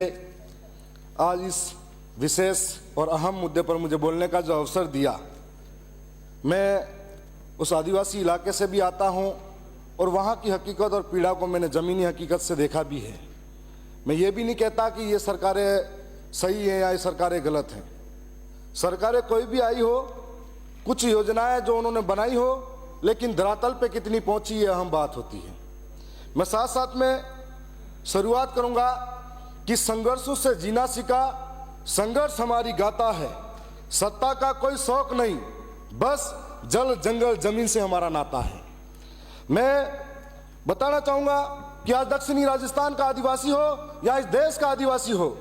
आज इस विशेष और अहम मुद्दे पर मुझे बोलने का जो अवसर दिया, मैं उस आदिवासी इलाके से भी आता हूं और वहां की हकीकत और पीड़ा को मैंने ज़मीनी हकीकत से देखा भी है। मैं ये भी नहीं कहता कि ये सरकारें सही हैं या ये सरकारें गलत हैं। सरकारें कोई भी आई हो, कुछ योजनाएं जो उन्होंने बनाई हो, लेकिन धरातल पे कितनी पहुंची ये अहम बात होती है। मैं साथ साथ में शुरुआत करूंगा कि संघर्षों से जीना सीखा, संघर्ष हमारी गाथा है, सत्ता का कोई शौक नहीं, बस जल जंगल जमीन से हमारा नाता है। मैं बताना चाहूंगा कि आज दक्षिणी राजस्थान का आदिवासी हो या इस देश का आदिवासी हो,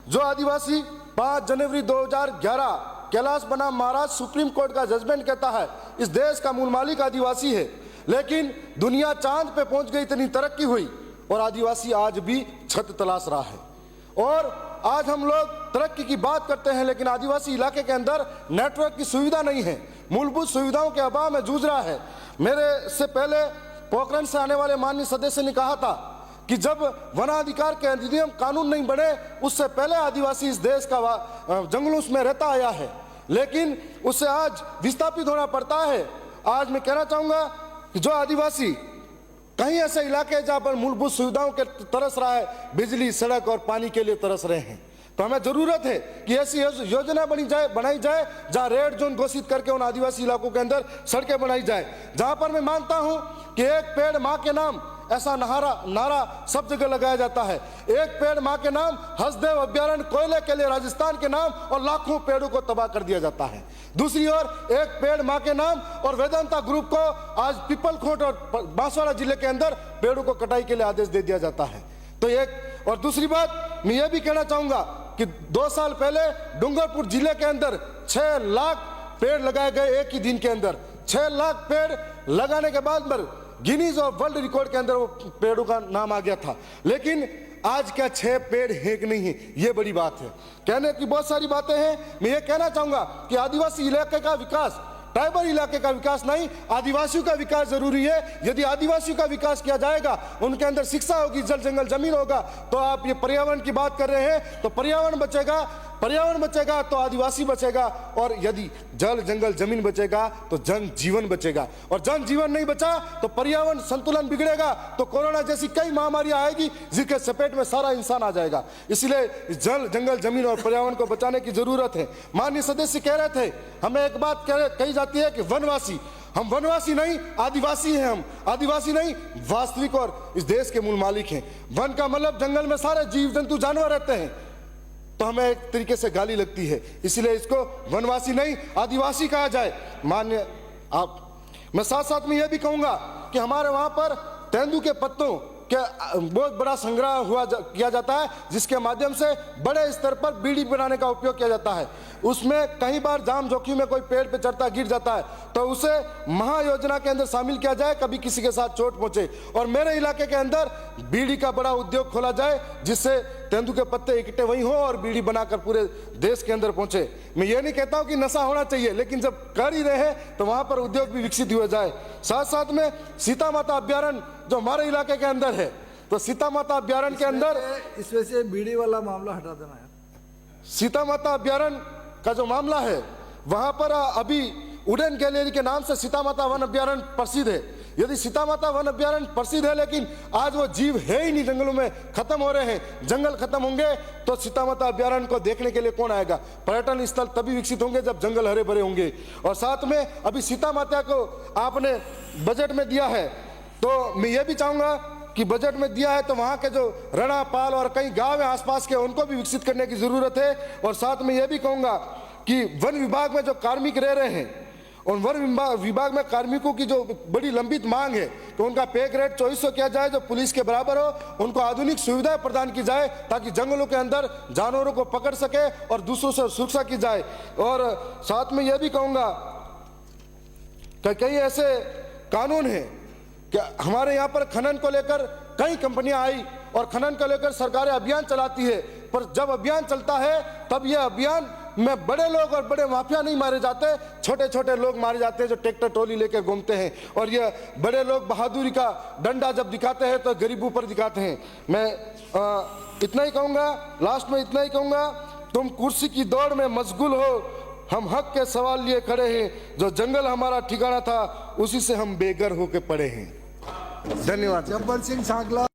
जो आदिवासी 5 जनवरी 2011 कैलाश बनाम महाराज सुप्रीम कोर्ट का जजमेंट कहता है इस देश का मूल मालिक आदिवासी है, लेकिन दुनिया चांद पे पहुंच गई, इतनी तरक्की हुई और आदिवासी आज भी छत तलाश रहा है। और आज हम लोग तरक्की की बात करते हैं, लेकिन आदिवासी इलाके के अंदर नेटवर्क की सुविधा नहीं है, मूलभूत सुविधाओं के अभाव में जूझ रहा है। मेरे से पहले पोखरण से आने वाले माननीय सदस्य ने कहा था कि जब वनाधिकार के अधिनियम कानून नहीं बने, उससे पहले आदिवासी इस देश का जंगलों में रहता आया है, लेकिन उससे आज विस्थापित होना पड़ता है। आज मैं कहना चाहूंगा कि जो आदिवासी कहीं ऐसे इलाके जहां पर मूलभूत सुविधाओं के तरस रहा है, बिजली, सड़क और पानी के लिए तरस रहे हैं, तो हमें जरूरत है कि ऐसी योजना बनाई जाए जहां रेड जोन घोषित करके उन आदिवासी इलाकों के अंदर सड़कें बनाई जाए, जहां पर मैं मानता हूं कि एक पेड़ मां के नाम ऐसा नारा सब जगह लगाया जाता है। एक पेड़ मां के नाम, हसदेव अभ्यारण्य कोयले के लिए राजस्थान के नाम, और लाखों पेड़ों को तबाह कर दिया जाता है। दूसरी ओर एक पेड़ मां के नाम और वेदांता ग्रुप को आज पिपलखोट और बांसवाड़ा जिले के अंदर पेड़ों को कटाई के लिए आदेश दे दिया जाता है। तो एक और दूसरी बात मैं ये भी कहना चाहूंगा कि 2 साल पहले डूंगरपुर जिले के अंदर 6 लाख पेड़ लगाए गए एक ही दिन के अंदर। 6 लाख पेड़ लगाने के बाद गिनीज और वर्ल्ड रिकॉर्ड के अंदर वो पेड़ों का नाम आ गया था, लेकिन आज क्या 6 पेड़ है कि नहीं है, ये बड़ी बात है। कहने की बहुत सारी बातें हैं। मैं ये कहना चाहूंगा कि आदिवासी इलाके का विकास ट्राइबल इलाके का विकास नहीं, आदिवासियों का विकास जरूरी है। यदि आदिवासियों का विकास किया जाएगा, उनके अंदर शिक्षा होगी, जल जंगल जमीन होगा, तो आप ये पर्यावरण की बात कर रहे हैं तो पर्यावरण बचेगा तो आदिवासी बचेगा, और यदि जल जंगल जमीन बचेगा तो जन जीवन बचेगा, और जन जीवन नहीं बचा तो पर्यावरण संतुलन बिगड़ेगा, तो कोरोना जैसी कई महामारियां आएगी जिसके चपेट में सारा इंसान आ जाएगा। इसलिए जल जंगल जमीन और पर्यावरण को बचाने की जरूरत है। माननीय सदस्य कह रहे थे, हमें एक बात कही जाती है कि वनवासी, हम वनवासी नहीं आदिवासी हैं। हम आदिवासी नहीं, वास्तविक और इस देश के मूल मालिक हैं। वन का मतलब जंगल में सारे जीव जंतु जानवर रहते हैं, तो हमें एक तरीके से गाली लगती है, इसलिए इसको वनवासी नहीं आदिवासी कहा जाए। मान्य आप, मैं साथ साथ में यह भी कहूंगा कि हमारे वहां पर तेंदू के पत्तों के बहुत बड़ा संग्रह किया जाता है, जिसके माध्यम से बड़े स्तर पर बीड़ी बनाने का उपयोग किया जाता है। उसमें कई बार जाम जोखिम में कोई पेड़ पे चढ़ता गिर जाता है, तो उसे महायोजना के अंदर शामिल किया जाए, कभी किसी के साथ चोट पहुंचे। और मेरे इलाके के अंदर बीड़ी का बड़ा उद्योग खोला जाए, जिससे तेंदू के पत्ते इकट्ठे वहीं हो और बीड़ी बनाकर पूरे देश के अंदर पहुंचे। मैं ये नहीं कहता हूं कि नशा होना चाहिए, लेकिन जब कर ही रहे तो वहां पर उद्योग भी विकसित हुआ जाए। साथ साथ में सीता माता अभ्यारण्य जो हमारे इलाके के अंदर है, तो सीता माता अभ्यारण्य के अंदर इसमें से बीड़ी वाला मामला हटा देना है। सीता माता अभ्यारण्य का जो मामला है, वहां पर अभी उड़न गैलेरी के नाम से सीता माता वन अभ्यारण्य प्रसिद्ध है। यदि सीता माता वन अभ्यारण्य प्रसिद्ध है, लेकिन आज वो जीव है ही नहीं, जंगलों में खत्म हो रहे हैं, जंगल खत्म होंगे तो सीता माता अभ्यारण्य को देखने के लिए कौन आएगा? पर्यटन स्थल तभी विकसित होंगे जब जंगल हरे भरे होंगे। और साथ में अभी सीता माता को आपने बजट में दिया है, तो मैं ये भी चाहूंगा कि बजट में दिया है तो वहां के जो रणा पाल और कई गांव है आसपास के, उनको भी विकसित करने की जरूरत है। और साथ में यह भी कहूंगा कि वन विभाग में जो कार्मिक रह रहे हैं, और वन विभाग में कार्मिकों की जो बड़ी लंबित मांग है, तो उनका पे ग्रेड 2400 किया जाए, जो पुलिस के बराबर हो। उनको आधुनिक सुविधाएं प्रदान की जाए ताकि जंगलों के अंदर जानवरों को पकड़ सके और दूसरों से सुरक्षा की जाए। और साथ में यह भी कहूंगा कि कई ऐसे कानून हैं कि हमारे यहाँ पर खनन को लेकर कई कंपनियां आई और खनन को लेकर सरकारें अभियान चलाती है, पर जब अभियान चलता है तब यह अभियान में बड़े लोग और बड़े माफिया नहीं मारे जाते, छोटे छोटे लोग मारे जाते हैं जो ट्रैक्टर ट्रॉली लेकर घूमते हैं। और ये बड़े लोग बहादुरी का डंडा जब दिखाते हैं तो गरीबों पर दिखाते हैं। मैं इतना ही कहूंगा, लास्ट में इतना ही कहूंगा, तुम कुर्सी की दौड़ में मशगूल हो, हम हक के सवाल लिए खड़े हैं। जो जंगल हमारा ठिकाना था उसी से हम बेघर होके पड़े हैं। धन्यवाद। जब्बर सिंह सांगला